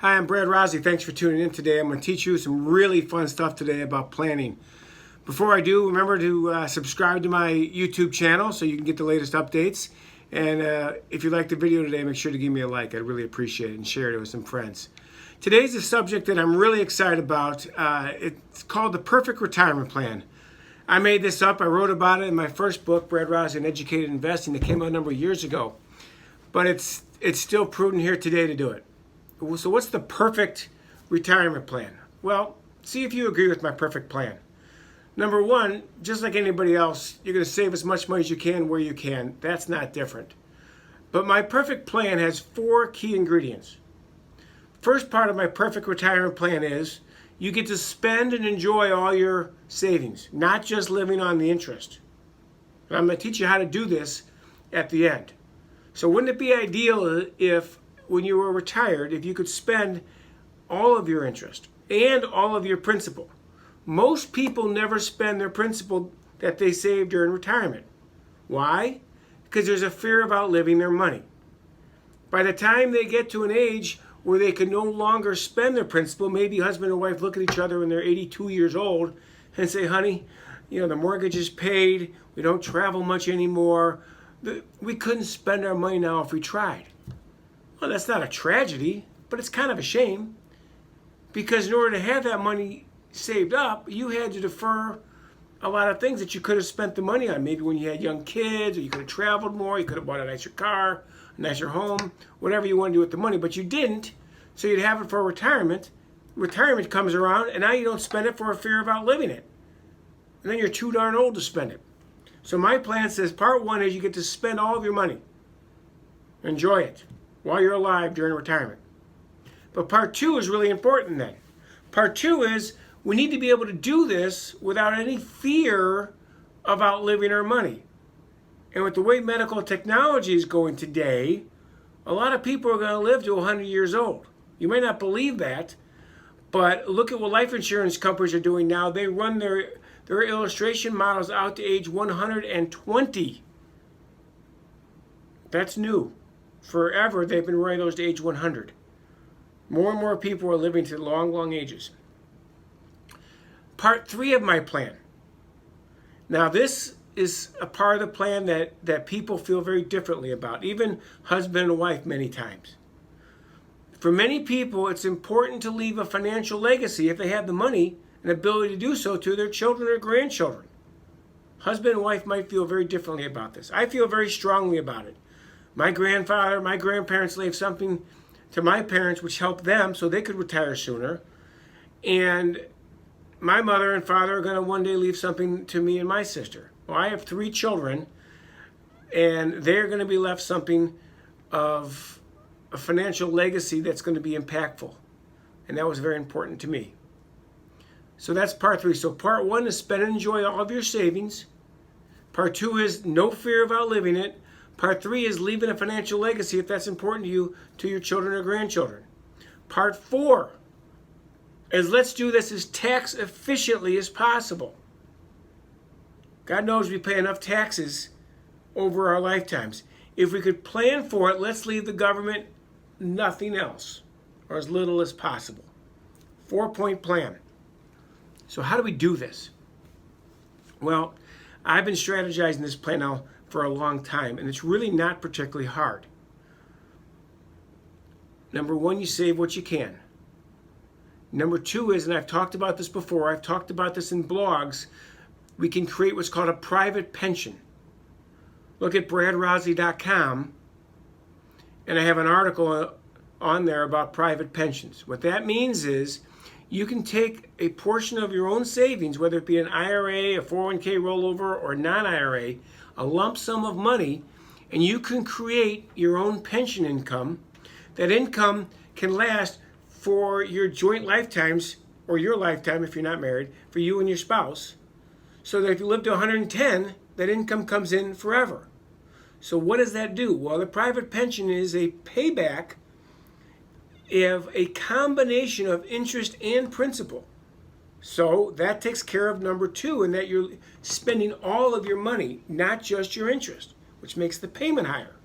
Hi, I'm Brad Rosley. Thanks for tuning in today. I'm going to teach you some really fun stuff today about planning. Before I do, remember to subscribe to my YouTube channel so you can get the latest updates. And if you like the video today, make sure to give me a like. I'd really appreciate it, and share it with some friends. Today's a subject that I'm really excited about. It's called the perfect retirement plan. I made this up. I wrote about it in my first book, Brad Rosley and Educated Investing, that came out a number of years ago. But it's still prudent here today to do it. So what's the perfect retirement plan? Well, see if you agree with my perfect plan. Number one, just like anybody else, you're going to save as much money as you can where you can. That's not different. But my perfect plan has 4 key ingredients. First part of my perfect retirement plan is you get to spend and enjoy all your savings, not just living on the interest. And I'm going to teach you how to do this at the end. So wouldn't it be ideal if when you were retired, if you could spend all of your interest and all of your principal? Most people never spend their principal that they saved during retirement. Why? Because there's a fear of outliving their money. By the time they get to an age where they can no longer spend their principal, maybe husband and wife look at each other when they're 82 years old and say, honey, the mortgage is paid, we don't travel much anymore, we couldn't spend our money now if we tried. Well, that's not a tragedy, but it's kind of a shame, because in order to have that money saved up, you had to defer a lot of things that you could have spent the money on. Maybe when you had young kids, or you could have traveled more, you could have bought a nicer car, a nicer home, whatever you want to do with the money, but you didn't, so you'd have it for retirement. Retirement comes around, and now you don't spend it for a fear of outliving it. And then you're too darn old to spend it. So my plan says part 1 is you get to spend all of your money. Enjoy it while you're alive during retirement. But part 2 is really important then. Part 2 is we need to be able to do this without any fear of outliving our money. And with the way medical technology is going today, a lot of people are going to live to 100 years old. You may not believe that, but look at what life insurance companies are doing now. They run their illustration models out to age 120. That's new. Forever, they've been running those to age 100. More and more people are living to long, long ages. Part 3 of my plan. Now, this is a part of the plan that people feel very differently about, even husband and wife many times. For many people, it's important to leave a financial legacy, if they have the money and ability to do so, to their children or grandchildren. Husband and wife might feel very differently about this. I feel very strongly about it. My grandfather, my grandparents left something to my parents which helped them so they could retire sooner. And my mother and father are going to one day leave something to me and my sister. Well, I have 3 children, and they're going to be left something of a financial legacy that's going to be impactful. And that was very important to me. So that's part 3. So part 1 is spend and enjoy all of your savings. Part 2 is no fear of outliving it. Part 3 is leaving a financial legacy, if that's important to you, to your children or grandchildren. Part 4 is let's do this as tax efficiently as possible. God knows we pay enough taxes over our lifetimes. If we could plan for it, let's leave the government nothing else, or as little as possible. 4-point plan. So how do we do this? Well, I've been strategizing this plan now for a long time, and it's really not particularly hard. Number 1, you save what you can. Number 2 is, and I've talked about this before, I've talked about this in blogs, we can create what's called a private pension. Look at bradrosley.com, and I have an article on there about private pensions. What that means is you can take a portion of your own savings, whether it be an IRA, a 401k rollover, or non-IRA, a lump sum of money, and you can create your own pension income. That income can last for your joint lifetimes, or your lifetime if you're not married, for you and your spouse, so that if you live to 110, that income comes in forever. So what does that do? Well, the private pension is a payback of a combination of interest and principal. So that takes care of number 2, in that you're spending all of your money, not just your interest, which makes the payment higher.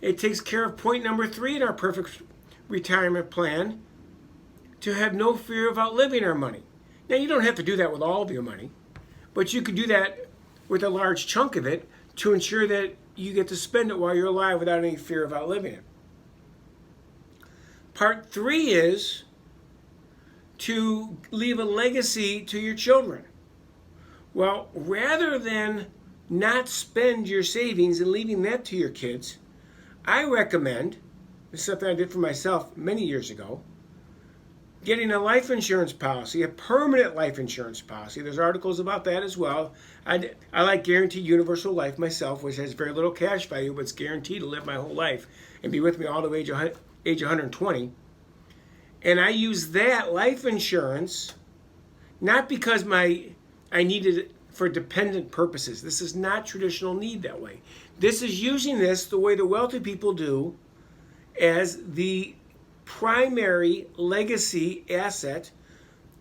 It takes care of point number 3 in our perfect retirement plan, to have no fear of outliving our money. Now, you don't have to do that with all of your money, but you could do that with a large chunk of it to ensure that you get to spend it while you're alive without any fear of outliving it. Part 3 is to leave a legacy to your children. Well, rather than not spend your savings and leaving that to your kids, I recommend, this is something I did for myself many years ago, getting a life insurance policy, a permanent life insurance policy. There's articles about that as well. I like guaranteed universal life myself, which has very little cash value, but it's guaranteed to live my whole life and be with me all the way to age 120. And I use that life insurance not because I needed it for dependent purposes. This is not traditional need that way. This is using this the way the wealthy people do, as the primary legacy asset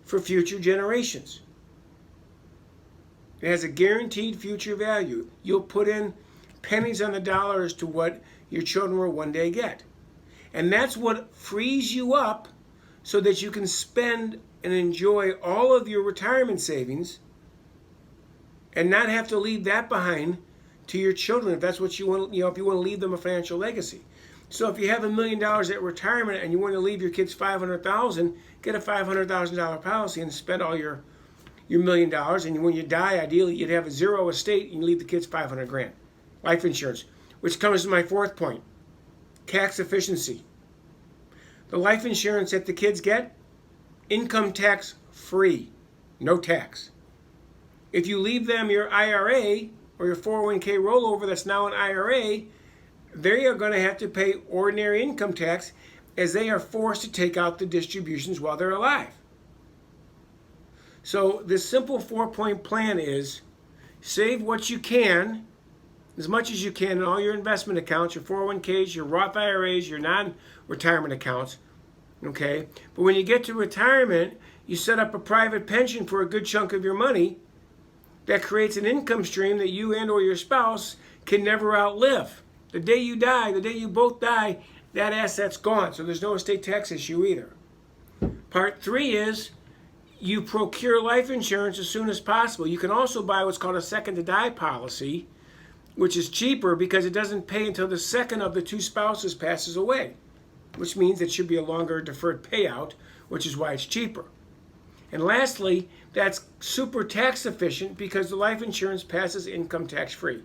for future generations. It has a guaranteed future value. You'll put in pennies on the dollar as to what your children will one day get. And that's what frees you up so that you can spend and enjoy all of your retirement savings and not have to leave that behind to your children if that's what you want, if you want to leave them a financial legacy. So if you have $1 million at retirement and you want to leave your kids $500,000, get a $500,000 policy and spend all your $1 million. And when you die, ideally, you'd have a zero estate and you leave the kids $500,000. Life insurance, which comes to my 4th point, tax efficiency. The life insurance that the kids get, income tax free, no tax. If you leave them your IRA or your 401k rollover that's now an IRA, they are going to have to pay ordinary income tax as they are forced to take out the distributions while they're alive. So this simple 4-point plan is save what you can, as much as you can in all your investment accounts, your 401ks, your Roth IRAs, your non-retirement accounts, okay? But when you get to retirement, you set up a private pension for a good chunk of your money that creates an income stream that you and or your spouse can never outlive. The day you die, the day you both die, that asset's gone. So there's no estate tax issue either. Part 3 is you procure life insurance as soon as possible. You can also buy what's called a second to die policy, which is cheaper because it doesn't pay until the second of the 2 spouses passes away, which means it should be a longer deferred payout, which is why it's cheaper. And lastly, that's super tax efficient because the life insurance passes income tax free.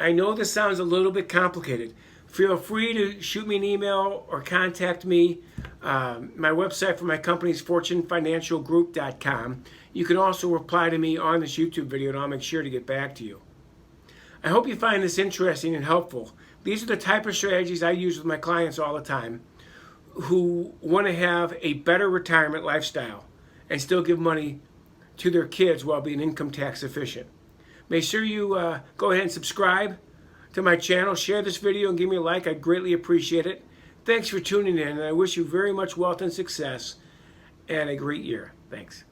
I know this sounds a little bit complicated. Feel free to shoot me an email or contact me. My website for my company is fortunefinancialgroup.com. You can also reply to me on this YouTube video and I'll make sure to get back to you. I hope you find this interesting and helpful. These are the type of strategies I use with my clients all the time who want to have a better retirement lifestyle and still give money to their kids while being income tax efficient. Make sure you go ahead and subscribe to my channel, share this video, and give me a like. I'd greatly appreciate it. Thanks for tuning in, and I wish you very much wealth and success and a great year. Thanks.